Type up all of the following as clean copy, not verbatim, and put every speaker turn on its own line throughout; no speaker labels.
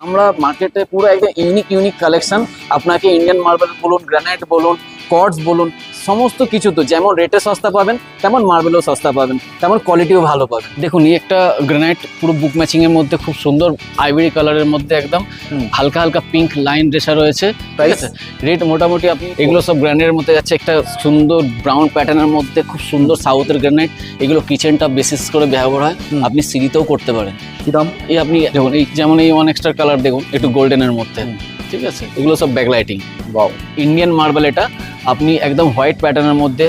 আমরা মার্কেটে পুরো একদম ইউনিক কালেকশন আপনাকে ইন্ডিয়ান মার্বেল বলুন, গ্রানাইট বলুন, কর্ডস বলুন, সমস্ত কিছু তো যেমন রেটে সস্তা পাবেন তেমন মার্বেলও সস্তা পাবেন, তেমন কোয়ালিটিও ভালো পাবেন। দেখুন এই একটা গ্রানাইট পুরো বুক ম্যাচিং এর মধ্যে খুব সুন্দর আইভরি কালারের মধ্যে একদম হালকা হালকা পিঙ্ক লাইন রেশা রয়েছে, ঠিক আছে। রেট মোটামুটি আপনি এগুলো সব গ্রানাইটের মধ্যে যাচ্ছে একটা সুন্দর ব্রাউন প্যাটার্নের মধ্যে খুব সুন্দর সাউথের গ্রানাইট। এগুলো কিচেনটা বেসিস করে ব্যবহার হয়, আপনি সিঁড়িতেও করতে পারেন।
কি দাম?
এই আপনি দেখুন এই যেমন এই ওয়ান এক্সট্রা কালার দেখুন একটু গোল্ডেনের মধ্যে, ঠিক আছে। এগুলো সব ব্যাকলাইটিং।
ওয়াও,
ইন্ডিয়ান মার্বেল এটা আপনি একদম হোয়াইট প্যাটার্নের মধ্যে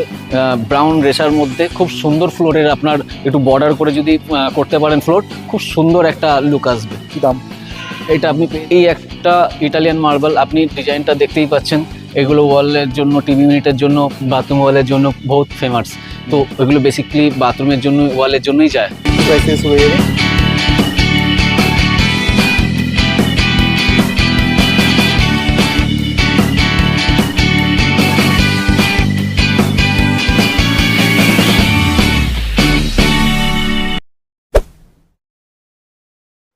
ব্রাউন রেশার মধ্যে খুব সুন্দর ফ্লোরের আপনার একটু বর্ডার করে যদি করতে পারেন ফ্লোর, খুব সুন্দর একটা লুক আসবে।
কি দাম?
এটা আপনি এই একটা ইটালিয়ান মার্বেল, আপনি ডিজাইনটা দেখতেই পাচ্ছেন। এগুলো ওয়ালের জন্য, টিভি ইউনিটের জন্য, বাথরুম ওয়ালের জন্য বহুত ফেমাস। তো এগুলো বেসিক্যালি বাথরুমের জন্য, ওয়ালের জন্যই যায়।
প্রাইসেস হয়ে যাবে।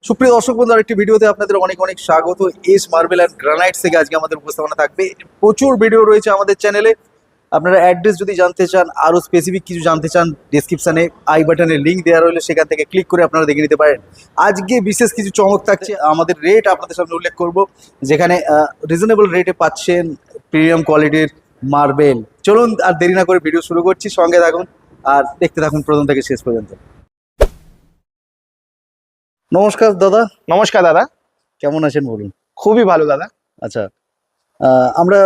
সুপ্রিয় দর্শক বন্ধু, আরেকটি ভিডিওতে আপনাদের অনেক অনেক স্বাগত। এস মার্বেল অ্যান্ড গ্রানাইটস থেকে আজকে আমাদের উপস্থাপনা থাকবে। প্রচুর ভিডিও রয়েছে আমাদের চ্যানেলে। আপনারা অ্যাড্রেস যদি জানতে চান, আরও স্পেসিফিক কিছু জানতে চান, ডেসক্রিপশানে আই বাটনের লিঙ্ক দেওয়া রইলে সেখান থেকে ক্লিক করে আপনারা দেখে নিতে পারেন। আজকে বিশেষ কিছু চমক থাকছে। আমাদের রেট আপনাদের সামনে উল্লেখ করব, যেখানে রিজনেবল রেটে পাচ্ছেন প্রিমিয়াম কোয়ালিটির মার্বেল। চলুন আর দেরি না করে ভিডিও শুরু করছি। সঙ্গে থাকুন আর দেখতে থাকুন প্রথম থেকে শেষ পর্যন্ত। নমস্কার দাদা।
নমস্কার দাদা,
কেমন আছেন বলুন?
খুবই ভালো দাদা।
আচ্ছা, আমরা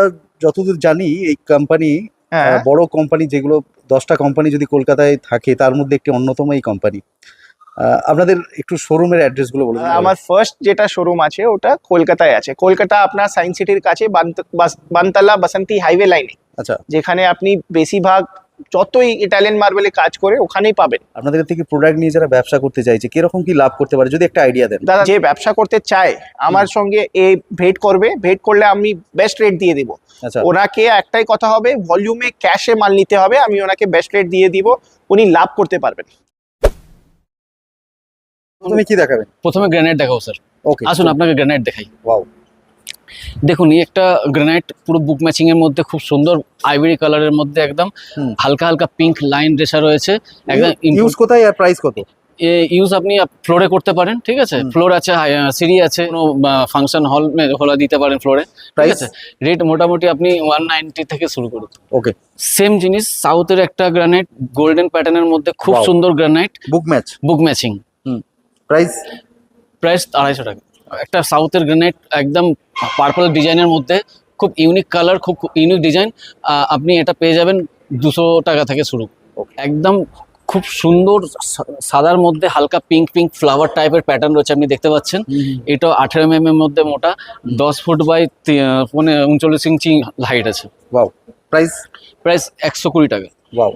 যতদূর জানি এই কোম্পানি
হ্যাঁ,
বড় কোম্পানি, যেগুলো 10টা কোম্পানি যদি কলকাতায় থাকে তার মধ্যে একটি অন্যতম এই কোম্পানি। আপনাদের একটু শোরুমের অ্যাড্রেসগুলো বলুন।
আমার ফার্স্ট যেটা শোরুম আছে ওটা কলকাতায় আছে। কলকাতা আপনার সায়েন্স সিটির কাছে বানতলা বাসন্তী হাইওয়ে লাইনে,
আচ্ছা,
যেখানে আপনি বেশিরভাগ যতই ইটালিয়ান মার্বেলে কাজ করে ওখানেই পাবেন।
আপনাদের থেকে প্রোডাক্ট নিয়ে যারা ব্যবসা করতে চাইছে কিরকম কি লাভ করতে পারে যদি একটা আইডিয়া দেন।
দাদা, যে ব্যবসা করতে চায় আমার সঙ্গে এই ভেট করবে, ভেট করলে আমি বেস্ট রেট দিয়ে দিব।
আচ্ছা,
ওনাকে একটাই কথা হবে, ভলিউমে ক্যাশে মাল নিতে হবে, আমি ওনাকে বেস্ট রেট দিয়ে দিব, উনি লাভ করতে পারবেন।
তুমি কি দেখাবেন?
প্রথমে গ্রানাইট দেখাবো স্যার।
ওকে,
আসুন আপনাকে গ্রানাইট দেখাই।
ওয়াও,
দেখুন এই একটা গ্রানাইট পুরো বুক ম্যাচিং এর মধ্যে খুব সুন্দর আইভরি কালারের মধ্যে একদম হালকা হালকা পিঙ্ক লাইন রেশা রয়েছে। একদম
ইউজ কোথায় আর প্রাইস কত?
ইউজ আপনি ফ্লোরে করতে পারেন, ঠিক আছে। ফ্লোর আছে, সিঁড়ি আছে, কোনো ফাংশন হল হলে দিতে পারেন ফ্লোরে, ঠিক আছে। রেট মোটামুটি আপনি 190 থেকে শুরু করুন।
ওকে,
সেম জিনিস সাউথের একটা গ্রানাইট গোল্ডেন প্যাটার্নের মধ্যে খুব
Wow.
সুন্দর গ্রানাইট
বুক ম্যাচ,
বুক ম্যাচিং।
প্রাইস
প্রাইস 250 টাকা। একটা সাউথের গ্রানাইট একদম পার্পল ডিজাইনের মধ্যে খুব ইউনিক কালার, খুব ইউনিক ডিজাইন। আপনি এটা পেয়ে যাবেন 200 টাকা থেকে শুরু। একদম খুব সুন্দর সাদার মধ্যে হালকা পিঙ্ক ফ্লাওয়ার টাইপের প্যাটার্ন রয়েছে, আপনি দেখতে পাচ্ছেন। এটা 18 mm এর মধ্যে মোটা, 10 ফুট বাই 39 ইঞ্চি হাইট আছে।
Wow, price?
প্রাইস 120 টাকা।
ওয়াও,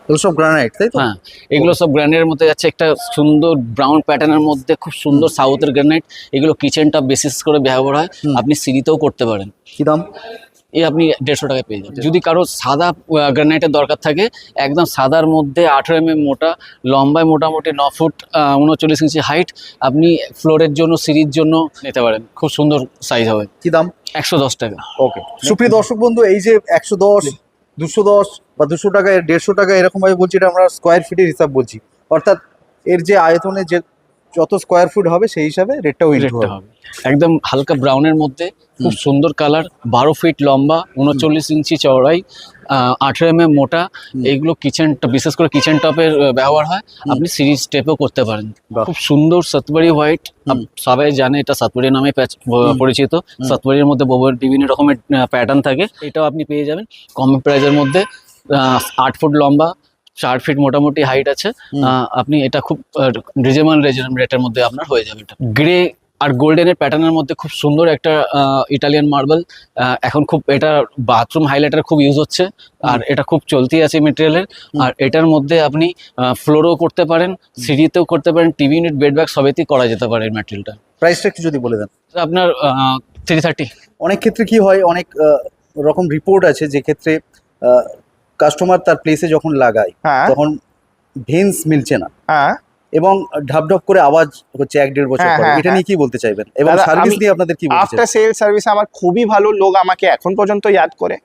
এগুলো সব গ্রানাইট তাই তো?
হ্যাঁ, এগুলো সব গ্রানাইটের মধ্যে যাচ্ছে একটা সুন্দর ব্রাউন প্যাটার্নের মধ্যে খুব সুন্দর সাউথের গ্রানাইট। এগুলো কিচেনটা বেসিস করে ব্যবহার হয়, আপনি সিঁড়িতেও করতে পারেন।
কি দাম?
এই আপনি 150 টাকায় পেয়ে যাবেন। যদি কারো সাদা গ্রানাইটের দরকার থাকে, একদম সাদার মধ্যে 18 mm মোটা, লম্বায় মোটামুটি 9 ফুট 39 ইঞ্চি হাইট, আপনি ফ্লোরের জন্য, সিঁড়ির জন্য নিতে পারেন। খুব সুন্দর সাইজ হবে।
কি দাম?
110 টাকা।
ওকে, সুপ্রিয় দর্শক বন্ধু, এই যে 110, 210 বা 200 টাকা, 150 টাকা এরকম ভাবে বলছি, এটা আমরা স্কোয়ার ফিটের হিসাব বলছি। অর্থাৎ এর যে আয়তনে যে যত স্কোয়ার ফুট হবে সেই হিসাবে রেটটাও ইনটু
রেটটা
হবে।
হবে একদম হালকা ব্রাউনের মধ্যে, খুব সুন্দর কালার, 12 ফিট লম্বা, 39 ইঞ্চি চওড়াই, 18 mm মোটা। এইগুলো কিচেনটা, বিশেষ করে কিচেন টপের ব্যবহার হয়, আপনি সিরিজ স্টেপও করতে পারেন।
বাহ।
খুব সুন্দর সাতবাড়ি হোয়াইট, সবাই জানে এটা সাতবাড়ি নামে পরিচিত। সাতবাড়ির মধ্যে বিভিন্ন রকমের প্যাটার্ন থাকে, এটাও আপনি পেয়ে যাবেন কম প্রাইজের মধ্যে। 8 ফুট লম্বা, 4 ফিট মোটামুটি হাইট আছে। আপনি এটা খুব রিজনেবল রেটের মধ্যে আপনার হয়ে যাবে। এটা গ্রে আর গোল্ডেনের প্যাটার্নের মধ্যে খুব সুন্দর একটা ইটালিয়ান মার্বেল। এখন খুব এটা বাথরুম হাইলাইটার খুব ইউজ হচ্ছে, আর এটা খুব চলতি আছে মেটেরিয়ালের। আর এটার মধ্যে আপনি ফ্লোরও করতে পারেন, সিঁড়িতেও করতে পারেন, টিভি ইউনিট, বেড ব্যাগ সবেতেই করা যেতে পারে এই ম্যাটেরিয়ালটা।
প্রাইসটা একটু যদি বলে দেন।
আপনার 330।
অনেক ক্ষেত্রে কি হয়, অনেক রকম রিপোর্ট আছে যে ক্ষেত্রে কাস্টমার তার প্লেসে যখন লাগায়
হ্যাঁ
তখন ভেন্স মিলছে না,
হ্যাঁ,
এবং ঢাপ করে আওয়াজ হচ্ছে 1-1.5 বছর
হ্যাঁ,
পরে,
হ্যাঁ,
এটা নিয়ে কি বলতে চাইবেন এবং
দাদা,
সার্ভিস
আমি
নিয়ে আপনাদের কি বলতে
আফটার সেল সার্ভিস আমার খুবই ভালো, লোক আমাকে এখন পর্যন্ত ইয়াদ করে,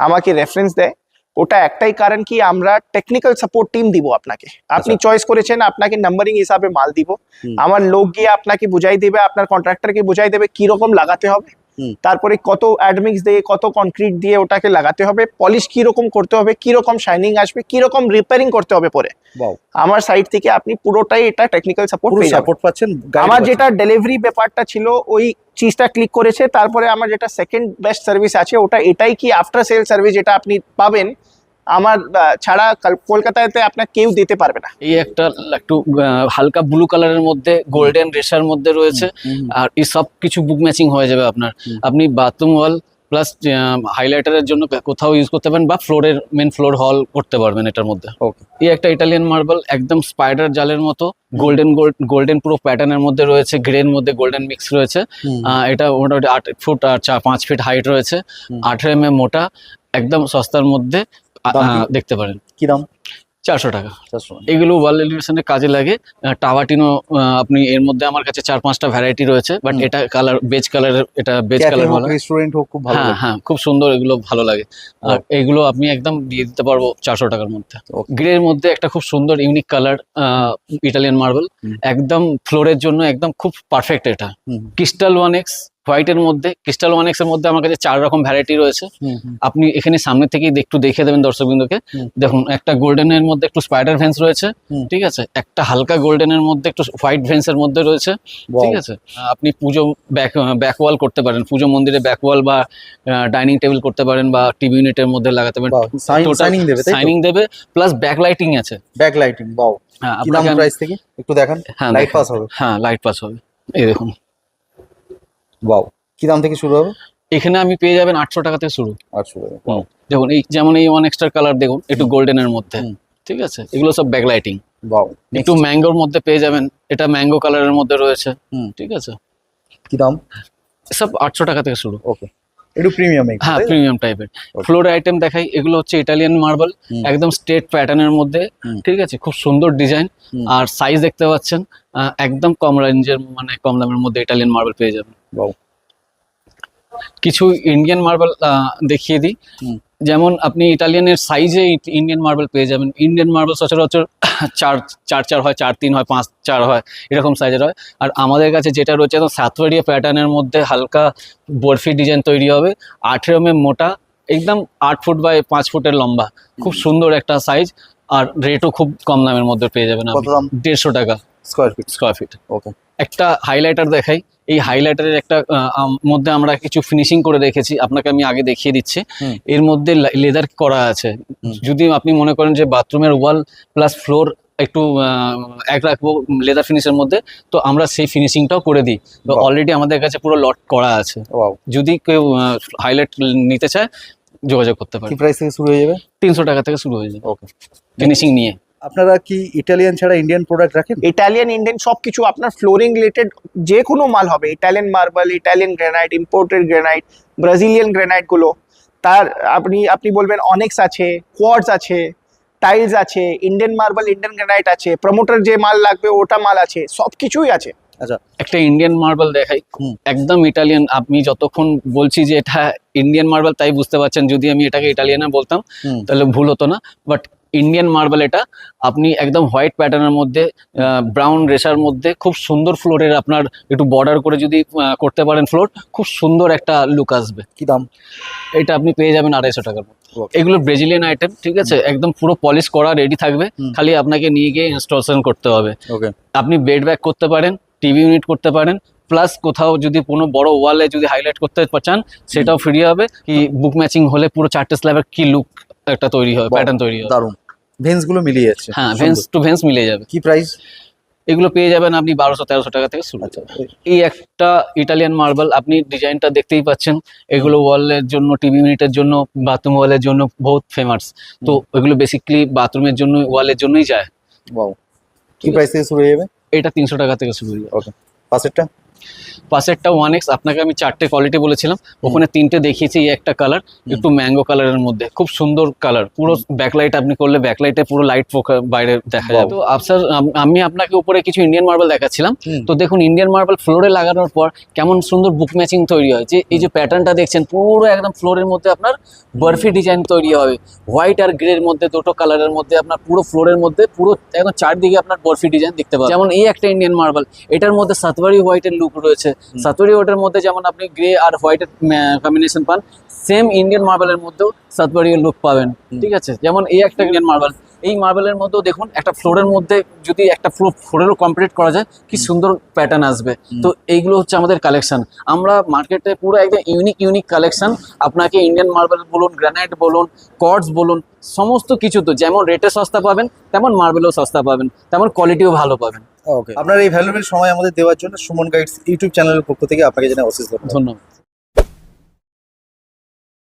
আমাকে রেফারেন্স দেয়। ওটা একটাই কারণ কি আমরা টেকনিক্যাল সাপোর্ট টিম দিব আপনাকে, আপনি চয়েস করেছেন, আপনাকে নাম্বারিং হিসাবে মাল দিব, আমার লোক গিয়ে আপনাকে বুঝাই দেবে, আপনার কন্ট্রাক্টরকে বুঝাই দেবে কি রকম লাগাতে হবে, তারপরে কত অ্যাডমিক্স দিয়ে কত কনক্রিট দিয়ে ওটাকে লাগাতে হবে, পলিশ কি রকম করতে হবে, কি রকম শাইনিং আসবে, কি রকম রিপেয়ারিং করতে হবে পরে।
Wow.
আমার সাইড থেকে আপনি পুরোটাই এটা টেকনিক্যাল সাপোর্ট পেয়ে যাবেন।
সাপোর্ট পাচ্ছেন, guide
আমার
পাচ্ছেন।
যেটা ডেলিভারি ব্যাপারটা ছিল ওই চিজটা ক্লিক করেছে, তারপরে আমার যেটা সেকেন্ড বেস্ট সার্ভিস আছে ওটা এটাই কি আফটার সেল সার্ভিস যেটা আপনি পাবেন আমার ছাড়া কলকাতাতে আপনার কেউ দিতে পারবে না।
এই একটা একটু হালকা ব্লু কালারের মধ্যে গোল্ডেন রেশার মধ্যে রয়েছে, আর এই সব কিছু বুক ম্যাচিং হয়ে যাবে আপনার। আপনি বাথরুম ওয়াল প্লাস হাইলাইটারের জন্য কোথাও ইউজ করতে পারেন, বা ফ্লোরের মেন ফ্লোর হল করতে পারবেন এটার মধ্যে।
Okay.
এই একটা ইটালিয়ান মার্বেল, একদম স্পাইডার জালের মতো গোল্ডেন পুরো প্যাটার্নের মধ্যে রয়েছে, গ্রের মধ্যে গোল্ডেন মিক্স রয়েছে। এটা মোটামুটি 8 ফুট আর 5 ফিট হাইট রয়েছে, 18 mm মোটা, একদম সস্তার মধ্যে
দাম কি?
দেখতে পারেন।
কি দাম?
400 টাকা।
400
এগুলো ওয়াল এলিভেশনের কাজে লাগে। টাওয়াটিনো আপনি এর মধ্যে আমার কাছে 4-5টা ভ্যারাইটি রয়েছে, বাট এটা কালার বেজ কালারের, এটা বেজ কালার বলা হয়।
রেস্টুরেন্ট হোক, খুব ভালো
হ্যাঁ
লাগে।
হ্যাঁ, খুব সুন্দর, এগুলো ভালো লাগে। আর এগুলো আপনি একদম দিয়ে দিতে পারবো 400 টাকার মধ্যে।
Okay.
গ্রের মধ্যে একটা খুব সুন্দর ইউনিক কালার ইটালিয়ান মার্বেল, একদম ফ্লোরের জন্য একদম খুব পারফেক্ট। এটা ক্রিস্টাল 1x হোয়াইটের মধ্যে, ক্রিস্টাল 1x এর মধ্যে আমার কাছে 4 রকম ভ্যারাইটি রয়েছে। আপনি এখানে সামনে থেকেই একটু দেখে দেবেন দর্শকবৃন্দকে। দেখুন, একটা গোল্ডেনের মধ্যে একটু স্পাইডার ভেন্স রয়েছে, ঠিক আছে, একটা হালকা গোল্ডেনের মধ্যে একটু হোয়াইট ভেন্সের মধ্যে রয়েছে, ঠিক আছে। আপনি পুজো ব্যাক ওয়াল করতে পারেন, পুজো মন্দিরে ব্যাক ওয়াল বা ডাইনিং টেবিল করতে পারেন, বা টিভি ইউনিটের মধ্যে লাগাতে পারেন।
সাইনিং দেবে, তাই তো?
সাইনিং দেবে প্লাস ব্যাক লাইটিং আছে।
ব্যাক লাইটিং, বাও।
হ্যাঁ,
কি দাম
আপনাকে
প্রাইস থেকে একটু দেখান?
হ্যাঁ,
লাইট
দেখান।
পাস হবে?
হ্যাঁ, লাইট পাস হবে। এই দেখুন,
বাও। কি দাম থেকে শুরু হবে?
এখানে আমি পেয়ে যাবেন 800 টাকা থেকে শুরু।
800 টাকা।
দেখুন, এই যেমন এই 1 এক্সট্রা কালার দেখুন, একটু গোল্ডেনের মধ্যে, ঠিক আছে, এগুলো সব ব্যাক লাইটিং।
বাও।
একটু ম্যাঙ্গোর মধ্যে পেয়ে যাবেন, এটা ম্যাঙ্গো কালারের মধ্যে রয়েছে, ঠিক আছে।
কি দাম?
সব 800 টাকা থেকে শুরু।
ওকে, একটু প্রিমিয়াম।
হ্যাঁ, প্রিমিয়াম টাইপের। ফ্লোর আইটেম দেখাই, এগুলো হচ্ছে ইটালিয়ান মার্বেল, একদম স্ট্রেট প্যাটার্নের মধ্যে, ঠিক আছে, খুব সুন্দর ডিজাইন। আর সাইজ দেখতে পাচ্ছেন, একদম কম রেঞ্জের, মানে কম দামের মধ্যে ইটালিয়ান মার্বেল পেয়ে যাবেন।
বাও।
কিছু ইন্ডিয়ান মার্বেল দেখিয়ে দিই। যেমন আপনি ইটালিয়ানের সাইজে ইন্ডিয়ান মার্বেল পেয়ে যাবেন। ইন্ডিয়ান মার্বেল সচরাচর 4x4 হয়, 4x3 হয়, 5x4 হয়, এরকম সাইজের হয়। আর আমাদের কাছে যেটা রয়েছে একদম সাতবাড়িয়া প্যাটার্নের মধ্যে হালকা বরফি ডিজাইন তৈরি হবে, 18 mm মোটা, একদম 8 ফুট বাই 5 ফুটের লম্বা, খুব সুন্দর একটা সাইজ। আর রেটও খুব কম দামের মধ্যে পেয়ে যাবেন।
কত দাম?
150 টাকা
স্কয়ার ফিট। ওকে।
একটা হাইলাইটার দেখাই। এই হাইলাইটারের একটা মধ্যে আমরা কিছু ফিনিশিং করে রেখেছি, আপনাকে আমি আগে দেখিয়ে দিচ্ছি। এর মধ্যে লেদার করা আছে। যদি আপনি মনে করেন যে বাথরুমের ওয়াল প্লাস ফ্লোর একটু এক রাখবো লেদার ফিনিশের মধ্যে, তো আমরা সেই ফিনিশিংটাও করে দিই। তো অলরেডি আমাদের কাছে পুরো লট করা আছে। যদি কেউ হাইলাইট নিতে চায় যোগাযোগ করতে পারে।
কি প্রাইস থেকে শুরু হয়ে যাবে?
300 টাকা থেকে শুরু হয়ে যাবে। ওকে, ফিনিশিং নিয়ে।
আপনারা কি ইটালিয়ান ছাড়া ইন্ডিয়ান প্রোডাক্ট রাখেন?
ইটালিয়ান ইন্ডিয়ান সবকিছু আপনার ফ্লোরিং রিলেটেড যে কোনো মাল হবে, Italian marble, Italian granite, imported granite, Brazilian granite গুলো, তার আপনি বলবেন অনেক্স আছে, কোয়ার্টজ আছে, টাইলস আছে, ইন্ডিয়ান মার্বেল, ইন্ডিয়ান গ্রানাইট আছে, প্রমোটার যে মাল লাগবে ওটা মাল আছে, সবকিছুই আছে।
আচ্ছা,
একটা ইন্ডিয়ান মার্বেল দেখাই, একদম ইটালিয়ান। আপনি যতক্ষণ বলছি যে এটা ইন্ডিয়ান মার্বেল তাই বুঝতে পারছেন, যদি আমি এটাকে ইটালিয়ানে বলতাম তাহলে ভুল হতো না। বাট ইন্ডিয়ান মার্বেল এটা, আপনি একদম হোয়াইট প্যাটার্নের মধ্যে, ব্রাউন রেশার মধ্যে, খুব সুন্দর ফ্লোরের, আপনার একটু বর্ডার করে যদি করতে পারেন ফ্লোর, খুব সুন্দর একটা লুক আসবে।
কি দাম?
এটা আপনি পেয়ে যাবেন 250 টাকার মধ্যে। এগুলো ব্রাজিলিয়ান আইটেম, ঠিক আছে, একদম পুরো পলিশ করা রেডি থাকবে, খালি আপনাকে নিয়ে গিয়ে ইনস্টলেশন করতে হবে।
ওকে।
আপনি বেড ব্যাগ করতে পারেন, টিভি ইউনিট করতে পারেন, প্লাস কোথাও যদি কোনো বড় ওয়ালে যদি হাইলাইট করতে চান সেটাও ফ্রি হবে। কি বুক ম্যাচিং হলে পুরো 4টে স্ল্যাবের কি লুক একটা তৈরি হয়, প্যাটার্ন তৈরি হয়।
দারুণ, ভেন্স গুলো মিলিয়ে যাচ্ছে।
হ্যাঁ, ভেন্স টু ভেন্স মিলে যাবে।
কি প্রাইস?
এগুলো পেয়ে যাবেন আপনি 1200-1300 টাকা থেকে শুরু। এই একটা ইটালিয়ান মার্বেল, আপনি ডিজাইনটা দেখতেই পাচ্ছেন। এগুলো ওয়ালের জন্য, টিভি ইউনিটের জন্য, বাথরুম ওয়ালের জন্য বহুত ফেমাস। তো এগুলো বেসিক্যালি বাথরুমের জন্য, ওয়ালের জন্যই যায়।
ওয়াও। কি প্রাইস থেকে শুরু হয়ে যাবে?
এটা 300 টাকা থেকে শুরু হয়ে যাবে।
ওকে। পাশেরটা?
পাশেরটা 1x, আপনাকে আমি 4টে কোয়ালিটি বলেছিলাম, ওখানে 3টে দেখিয়েছি। এই একটা কালার একটু ম্যাঙ্গো কালারের মধ্যে, খুব সুন্দর কালার, পুরো ব্যাকলাইট আপনি করলে ব্যাকলাইটে পুরো লাইট বাইরে দেখা
Wow.
যাবে। তো আফসার আমি আপনাকে উপরে কিছু ইন্ডিয়ান মার্বেল দেখাচ্ছিলাম।
হুম।
তো দেখুন ইন্ডিয়ান মার্বেল ফ্লোরে লাগানোর পর কেমন সুন্দর বুক ম্যাচিং তৈরি হয়। যে এই যে প্যাটার্নটা দেখছেন পুরো একদম ফ্লোরের মধ্যে আপনার বরফি ডিজাইন তৈরি হবে, হোয়াইট আর গ্রের মধ্যে, দুটো কালারের মধ্যে আপনার পুরো ফ্লোরের মধ্যে পুরো একদম চারদিকে আপনার বরফি ডিজাইন দেখতে পাবেন। যেমন এই একটা ইন্ডিয়ান মার্বেল, এটার মধ্যে সাতবাড়ি হোয়াইটের লুক রয়েছে। সাতবাড়ি হোয়াইটের মধ্যে যেমন আপনি গ্রে আর হোয়াইটের কম্বিনেশন পান, সেম ইন্ডিয়ান মার্বেলের মধ্যেও সাতবাড়ির লুক পাবেন। ঠিক আছে, যেমন এই একটা ইন্ডিয়ান মার্বেল, এই মার্বেলের মধ্যেও দেখুন একটা ফ্লোরের মধ্যে যদি একটা ফ্লোরেরও কমপ্লিট করা যায় কি সুন্দর প্যাটার্ন আসবে। তো এইগুলো হচ্ছে আমাদের কালেকশন। আমরা মার্কেটে পুরো একদম ইউনিক কালেকশন আপনাকে ইন্ডিয়ান মার্বেল বলুন, গ্রানাইট বলুন, কর্ডস বলুন, সমস্ত কিছু তো যেমন রেটে সস্তা পাবেন তেমন মার্বেলও সস্তা পাবেন, তেমন কোয়ালিটিও ভালো পাবেন।
ওকে, আপনার এই ভ্যালুয়েবল সময় আমাদের দেওয়ার জন্য সুমন গাইডস ইউটিউব চ্যানেলের পক্ষ থেকে আপনাকে জানাই অশেষ ধন্যবাদ।
ধন্যবাদ।